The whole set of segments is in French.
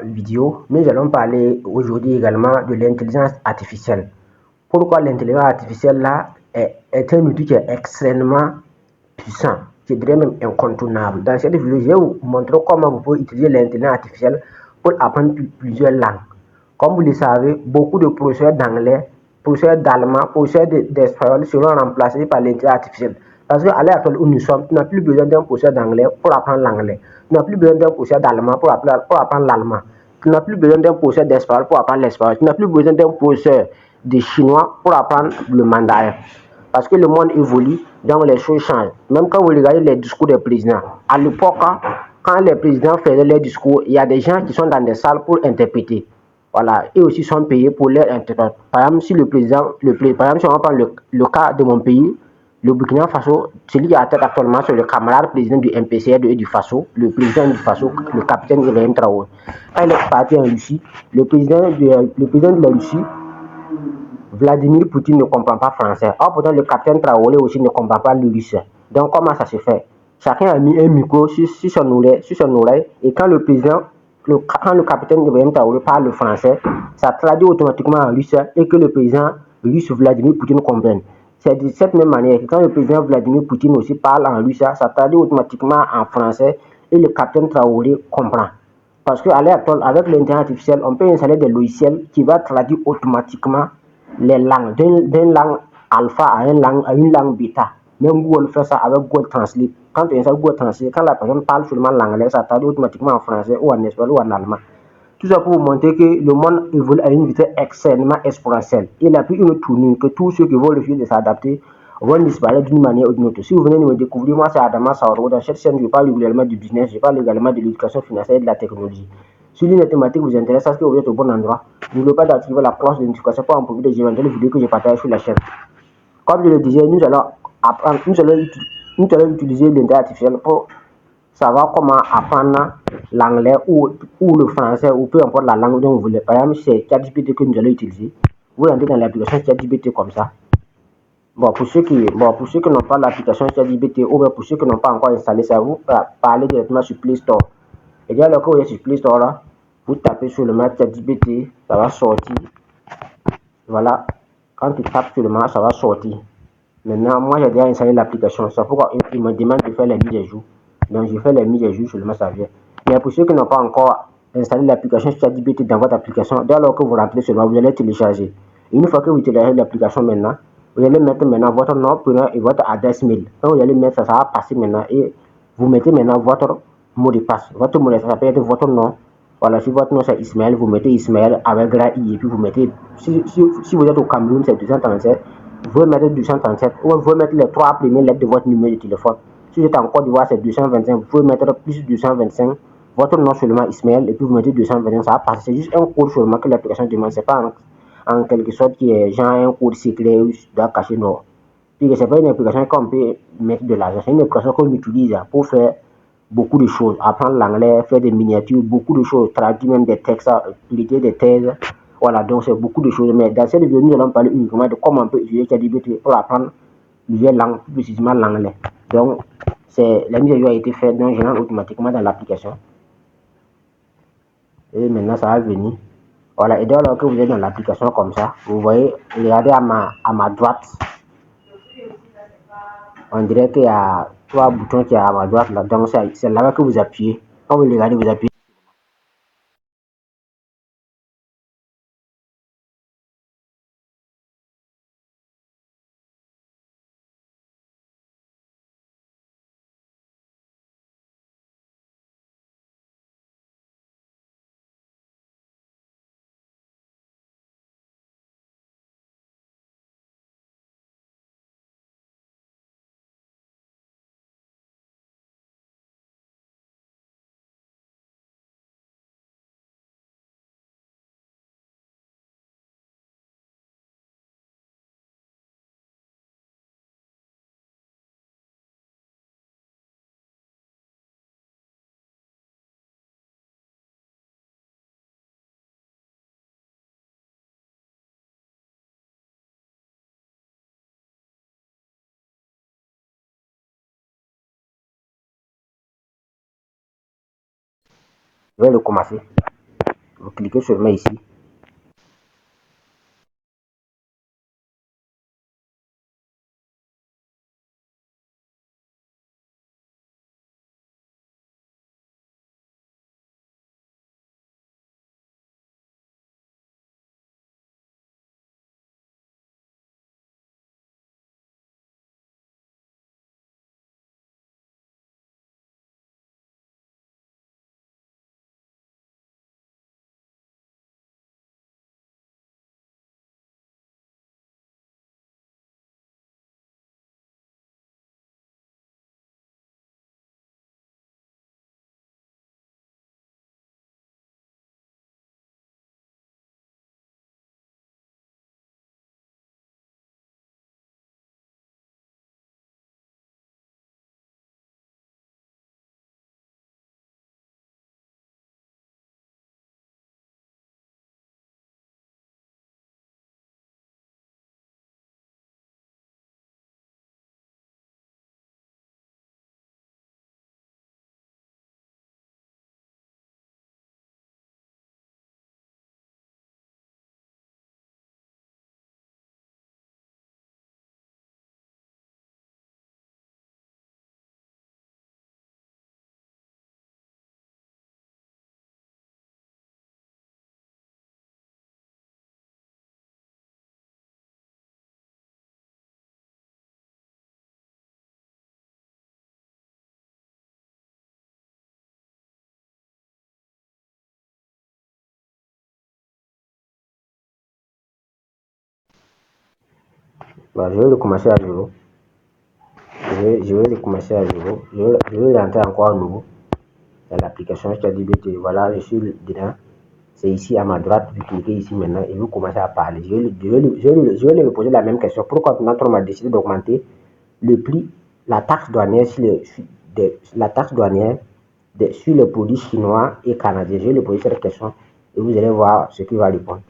vidéo, nous allons parler aujourd'hui également de l'intelligence artificielle. Pourquoi l'intelligence artificielle là est un outil qui est extrêmement puissant, je dirais même incontournable. Dans cette vidéo, je vais vous montrer comment vous pouvez utiliser l'intelligence artificielle pour apprendre plusieurs langues. Comme vous le savez, beaucoup de professeurs d'anglais, professeurs d'allemand, professeurs d'espagnol seront remplacés par l'intelligence artificielle. Parce qu'à l'heure actuelle où nous sommes, tu n'as plus besoin d'un professeur d'anglais pour apprendre l'anglais. Tu n'as plus besoin d'un professeur d'allemand pour apprendre l'allemand. Tu n'as plus besoin d'un professeur d'espagnol pour apprendre l'espagnol. Tu n'as plus besoin d'un professeur de chinois pour apprendre le mandarin. Parce que le monde évolue, donc les choses changent. Même quand vous regardez les discours des présidents, à l'époque, quand les présidents faisaient leurs discours, il y a des gens qui sont dans des salles pour interpréter. Voilà, eux aussi sont payés pour leur interprète. Par exemple, si par exemple, si on prend le cas de mon pays, le Burkina Faso, celui qui a tête actuellement, c'est le camarade président du MPCR du Faso, le président du Faso, le capitaine Ibrahim Traoré. Quand il est parti en Russie, le président de la Russie, Vladimir Poutine, ne comprend pas français. Or, pourtant, le capitaine Traoré aussi ne comprend pas le russe. Donc, comment ça se fait? Chacun a mis un micro sur son oreille, et quand quand le capitaine Ibrahim Traoré parle le français, ça traduit automatiquement en russe et que le président russe Vladimir Poutine comprenne. C'est de cette même manière que quand le président Vladimir Poutine aussi parle en russe, ça traduit automatiquement en français et le capitaine Traoré comprend. Parce qu'à l'heure actuelle, avec l'intelligence artificielle, on peut installer des logiciels qui vont traduire automatiquement les langues, d'une langue alpha à une langue bêta. Même Google fait ça avec Google Translate. Quand tu installes Google Translate, quand la personne parle seulement l'anglais, ça traduit automatiquement en français ou en espagnol ou en allemand. Tout ça pour vous montrer que le monde évolue à une vitesse extrêmement exponentielle. Il a pris une tournure que tous ceux qui vont refuser de s'adapter vont disparaître d'une manière ou d'une autre. Si vous venez de me découvrir, moi c'est Adama Saoro. Dans cette chaîne, je parle régulièrement du business, je parle également de l'éducation financière et de la technologie. Si les thématiques vous intéressent, est-ce que vous êtes au bon endroit? N'oubliez pas d'activer la cloche de notification pour en profiter des éventuelles vidéos que je partage sur la chaîne. Comme je le disais, nous allons utiliser l'intelligence artificielle pour savoir comment apprendre l'anglais ou le français ou peu importe la langue dont vous voulez. Par exemple, c'est ChatGPT que nous allons utiliser. Vous rentrez dans l'application ChatGPT comme ça. Pour ceux qui n'ont pas l'application ChatGPT ou bien pour ceux qui n'ont pas encore installé ça, vous parlez directement sur Play Store. Et déjà, lorsque vous êtes sur Play Store là, vous tapez sur le mot ChatGPT, ça va sortir. Voilà. Quand tu tapes sur le mot, ça va sortir. Maintenant, moi j'ai déjà installé l'application. C'est pourquoi il me demande de faire les mises à jour. Donc, je fais les mises à jour, seulement ça vient. Mais pour ceux qui n'ont pas encore installé l'application ChatGPT dans votre application, dès lors que vous remplissez seulement, vous allez télécharger. Et une fois que vous téléchargez l'application maintenant, vous allez mettre maintenant votre nom, prénom et votre adresse mail. Quand vous allez mettre ça, ça va passer maintenant et vous mettez maintenant votre mot de passe. Votre mot de passe, ça peut être votre nom. Voilà, si votre nom c'est Ismaël, vous mettez Ismaël avec grand I et puis vous mettez, si vous êtes au Cameroun, c'est 237. Vous pouvez mettre 237 ou vous pouvez mettre les trois premières lettres de votre numéro de téléphone. Si vous êtes en Côte d'Ivoire, c'est 225. Vous pouvez mettre plus 225. Votre nom seulement Ismaël et puis vous mettez 225. Ça va passer. C'est juste un code seulement que l'application demande. C'est pas en quelque sorte qui est genre un code secret ou caché. Non. Puis c'est pas une application qu'on peut mettre de l'argent. C'est une application qu'on utilise pour faire beaucoup de choses. Apprendre l'anglais, faire des miniatures, beaucoup de choses. Traduire même des textes, publier des thèses. Voilà, donc c'est beaucoup de choses. Mais dans cette vidéo, nous allons parler uniquement de comment on peut utiliser ChatGPT pour apprendre plusieurs langues, plus précisément l'anglais. Donc, la mise à jour a été faite, donc je rentre automatiquement dans l'application. Et maintenant, ça va venir. Voilà, et dès lors que vous êtes dans l'application comme ça, vous voyez, regardez à ma droite, on dirait qu'il y a trois boutons qui sont à ma droite là. Donc, c'est là que vous appuyez. Quand vous regardez, vous appuyez. Je vais le commencer. Vous cliquez seulement ici. Bah, je vais recommencer à zéro. Je vais recommencer à zéro. Je vais rentrer encore à nouveau dans l'application ChatGPT. Voilà, je suis dedans. C'est ici à ma droite. Vous cliquez ici maintenant et vous commencez à parler. Je vais lui poser la même question. Pourquoi notre on a décidé d'augmenter le prix, la taxe douanière la taxe douanière sur les produits chinois et canadiens? Je vais lui poser cette question et vous allez voir ce qu'il va répondre.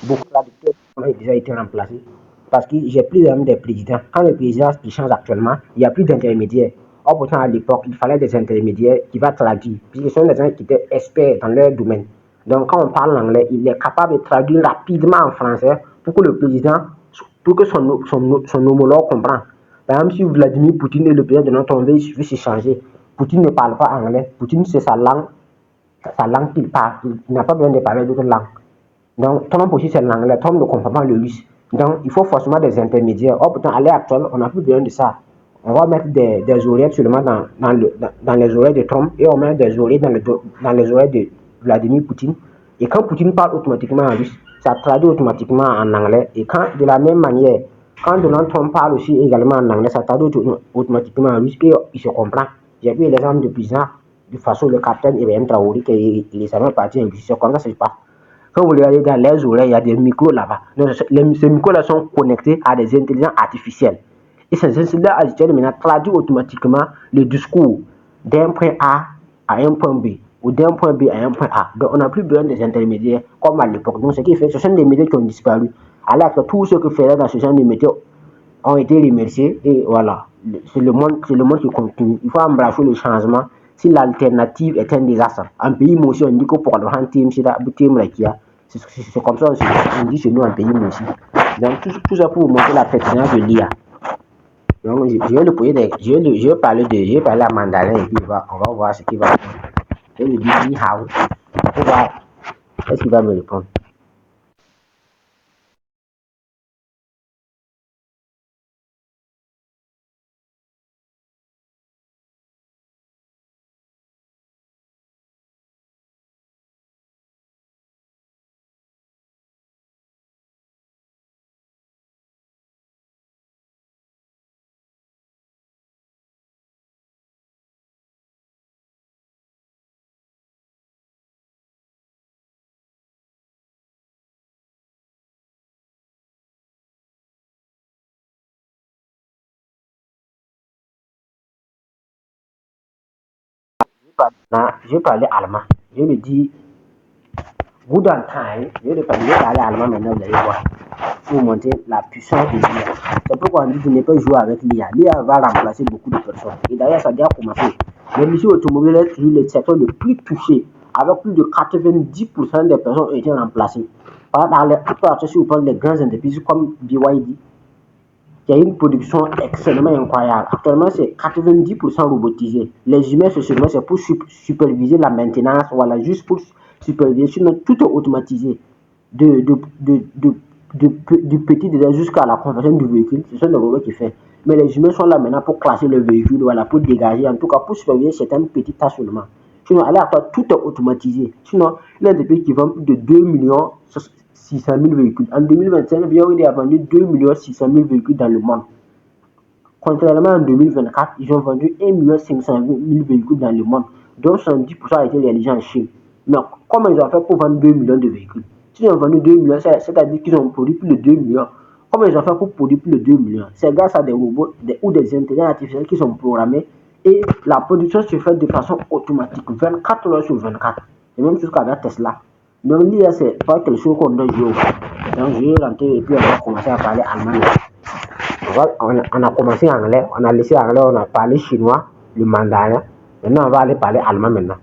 Beaucoup de traducteurs ont déjà été remplacés parce que j'ai plus des présidents. Quand le président change actuellement, il n'y a plus d'intermédiaire. Or, pourtant, à l'époque, il fallait des intermédiaires qui vont traduire, puisque ce sont des gens qui étaient experts dans leur domaine. Donc, quand on parle anglais, il est capable de traduire rapidement en français pour que le président, pour que son homologue comprenne. Par exemple, si Vladimir Poutine est le président de notre pays, veut s'échanger, Poutine ne parle pas anglais, Poutine c'est sa langue qu'il parle, il n'a pas besoin de parler d'autres langues. Donc, Trump aussi c'est l'anglais, Trump ne comprend pas le russe. Donc, il faut forcément des intermédiaires. Or, pourtant, à l'heure actuelle, on n'a plus besoin de ça. On va mettre des oreillettes seulement dans les oreilles de Trump et on met des oreillettes dans les oreilles de Vladimir Poutine. Et quand Poutine parle automatiquement en russe, ça traduit automatiquement en anglais. Et quand, de la même manière, quand Donald Trump parle aussi également en anglais, ça traduit automatiquement en russe et il se comprend. J'ai vu l'exemple de président de façon le capitaine Ibrahim Traoré qui est jamais parti en Russie. C'est comme ça que ça se passe. Quand vous regardez dans les oreilles, il y a des micros là-bas. Donc, ces micros-là sont connectés à des intelligences artificielles. Et ces intelligences artificielles maintenant traduisent automatiquement le discours d'un point A à un point B ou d'un point B à un point A. Donc, on n'a plus besoin des intermédiaires comme à l'époque. Donc, ce qui fait, ce sont des médias qui ont disparu. Alors que tous ceux qui faisaient dans ce genre de médias ont été remerciés et voilà. C'est le monde qui continue. Il faut embrasser le changement si l'alternative est un désastre. En pays aussi, on dit que pour le team, c'est comme ça on dit chez nous en pays aussi. Donc tout ça pour vous montrer la pertinence de l'IA. Donc je vais le poser je vais parler à mandarin et puis on va voir ce qu'il va faire. Je vais lui dire ni hao. On va voir est-ce qu'il va me répondre. Je vais parler allemand. Je lui dis good on time. Je vais parler allemand maintenant, vous allez voir. Pour montrer la puissance de l'IA. C'est pourquoi on dit de ne pas jouer avec l'IA. L'IA va remplacer beaucoup de personnes. Et d'ailleurs, ça a déjà commencé. L'industrie automobile est toujours le secteur le plus touché, avec plus de 90% des personnes ont été remplacées. Par exemple, si vous prenez les grandes entreprises comme BYD, qui a une production extrêmement incroyable. Actuellement, c'est 90% robotisé. Les humains, c'est pour superviser la maintenance, voilà, juste pour superviser. Sinon, tout est automatisé. Du petit détail jusqu'à la conversion du véhicule, ce sont des robots qui font. Mais les humains sont là maintenant pour classer le véhicule, voilà, pour dégager, en tout cas pour superviser certaines petites tâches seulement. Sinon, à la tout est automatisé. Sinon, l'un des pays qui vend plus de 2 millions 600 000 véhicules. En 2025, BYD a vendu 2 millions 600 000 véhicules dans le monde. Contrairement en 2024, ils ont vendu 1 million 500 000 véhicules dans le monde, dont 70% a été réalisé en Chine. Mais comment ils ont fait pour vendre 2 millions de véhicules? S'ils ont vendu 2 millions, c'est-à-dire qu'ils ont produit plus de 2 millions. Comment ils ont fait pour produire plus de 2 millions? C'est grâce à des robots ou des intelligences artificielles qui sont programmés et la production se fait de façon automatique, 24 heures sur 24. Et même jusqu'à Tesla. Donc l'IA, c'est pas quelque chose qu'on doit jouer. Donc je vais rentrer et puis on va commencer à parler allemand. On a commencé en anglais, on a laissé anglais, on a parlé chinois, le mandarin. Maintenant, on va aller parler allemand maintenant.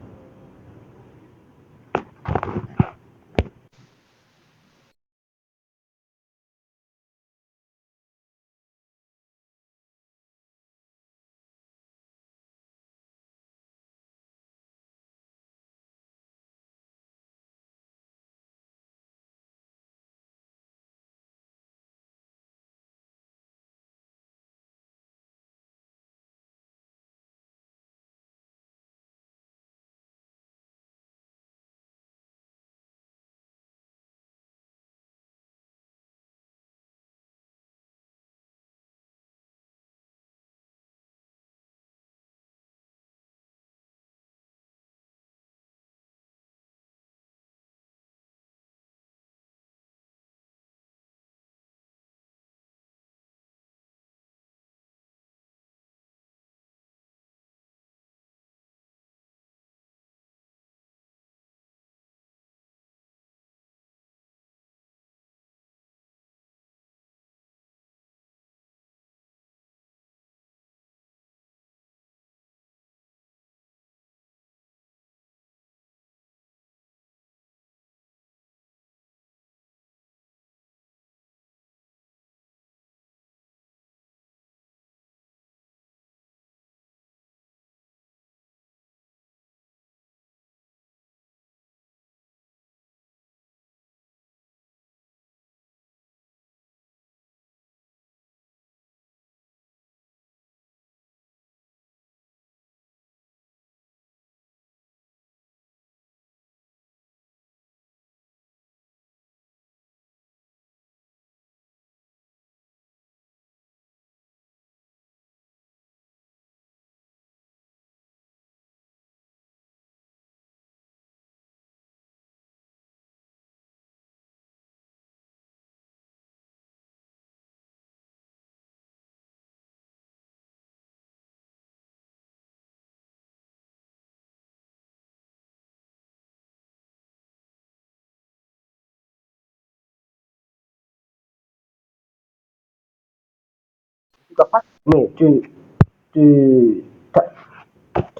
Tu dois pas, mais tu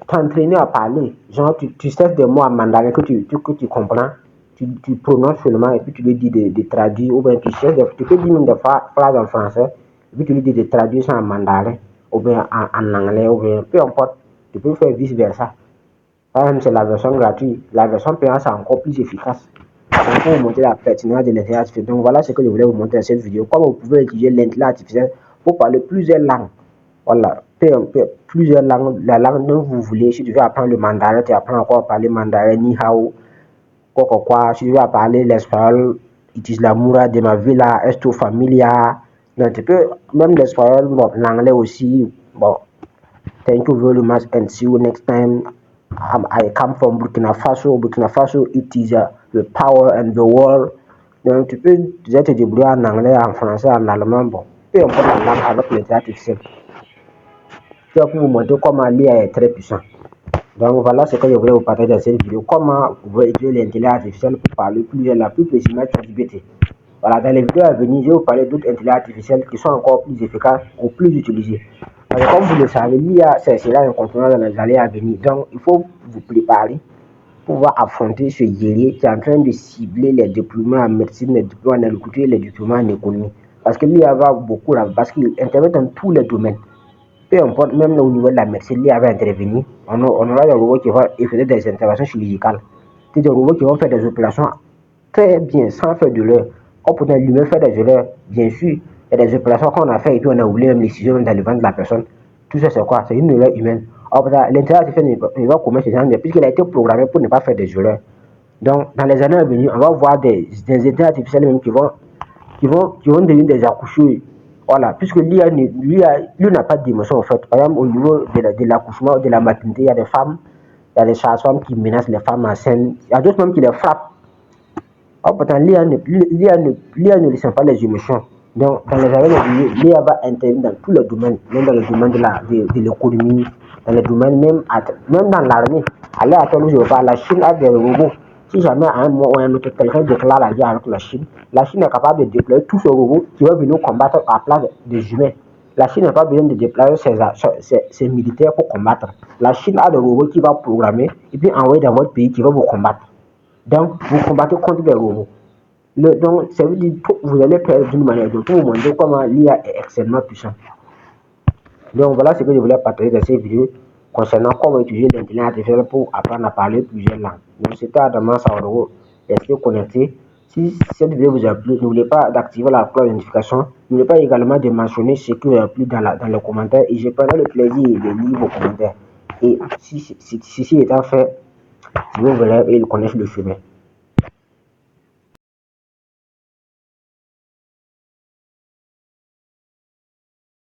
t'entraîner à parler. Genre, tu sais des mots en mandarin que tu comprends. Tu prononces seulement et puis tu lui dis de traduire. Ou bien tu peux dire même des phrases en français. Et puis tu lui dis de traduire ça en mandarin. Ou bien en anglais. Ou bien peu importe. Tu peux faire vice versa. Ça même, c'est la version gratuite. La version payante, c'est encore plus efficace. Donc, pour vous montrer la pertinence de l'intelligence artificielle. Donc, voilà ce que je voulais vous montrer dans cette vidéo. Comment vous pouvez utiliser l'intelligence artificielle pour parler plusieurs langues. Voilà, plusieurs langues, la langue dont vous voulez. Si tu veux apprendre le mandarin, tu apprends encore à parler mandarin, ni hao, quoi. Si tu veux parler l'espagnol, utilise la mura de ma villa, esto familia. Donc, tu peux, même l'espagnol, bon, l'anglais aussi. Bon, thank you very much and see you next time. I come from Burkina Faso. Burkina Faso, it is the power and the world. Donc, tu peux déjà te débrouiller en anglais, en français, en allemand, bon. Peu importe la langue avec l'intelligence artificielle. Pour vous montrer comment l'IA est très puissant. Donc voilà ce que je voulais vous partager dans cette vidéo. Comment vous pouvez utiliser l'intelligence artificielle pour parler plus précisément de ChatGPT. Voilà, dans les vidéos à venir, je vais vous parler d'autres intelligences artificielles qui sont encore plus efficaces ou plus utilisées. Alors, comme vous le savez, l'IA, c'est là incontournable dans les années à venir. Donc il faut vous préparer pour pouvoir affronter ce guerrier qui est en train de cibler les déploiements en médecine, les déploiements en agriculture et les déploiements en économie. Parce que l'IA va beaucoup là, parce qu'il intervient dans tous les domaines. Peu importe, même au niveau de la médecine, l'IA va intervenir. On aura des robots qui vont effectuer des interventions chirurgicales. C'est des robots qui vont faire des opérations très bien, sans faire de l'heure. On peut lui-même faire des erreurs, bien sûr. Il y a des opérations qu'on a fait et puis on a oublié même les ciseaux dans le ventre de la personne. Tout ça, c'est quoi? C'est une erreur humaine. L'intérêt artificiel ne va commettre ce genre de puisqu'il a été programmé pour ne pas faire des erreurs. Donc, dans les années à venir, on va voir des intelligences artificielles même qui vont devenir des accoucheurs. Voilà, puisque l'IA n'a pas d'émotion en fait. Par exemple, au niveau de l'accouchement, de la maternité, il y a des femmes, il y a des sages-femmes qui menacent les femmes enceintes, il y a d'autres même qui les frappent. Or, pourtant, l'IA ne ressent pas les émotions. Donc, dans les années, l'IA va intervenir dans tous les domaines, même dans le domaine de l'économie, dans les domaines, même dans l'armée. À l'heure actuelle où je parle, la Chine a des robots. Si jamais à un moment ou un autre, quelqu'un déclare la guerre avec la Chine est capable de déployer tous ces robots qui vont venir combattre à la place des humains. La Chine n'a pas besoin de déployer ses militaires pour combattre. La Chine a des robots qui va programmer et puis envoyer dans votre pays qui va vous combattre. Donc, vous combattez contre des robots. Donc, ça veut dire que vous allez perdre d'une manière ou d'autre pour vous montrer comment l'IA est extrêmement puissant. Donc, voilà ce que je voulais partager dans cette vidéo concernant comment utiliser l'intelligence artificielle pour apprendre à parler plusieurs langues. Donc, c'était Adama Saoudoro. Restez connectés. Si cette vidéo vous a plu, n'oubliez pas d'activer la cloche de notification. N'oubliez pas également de mentionner ce qui vous a plu dans les commentaires et je prendrai le plaisir de lire vos commentaires. Et si ceci étant fait, vous verrez et ils connaissent le chemin.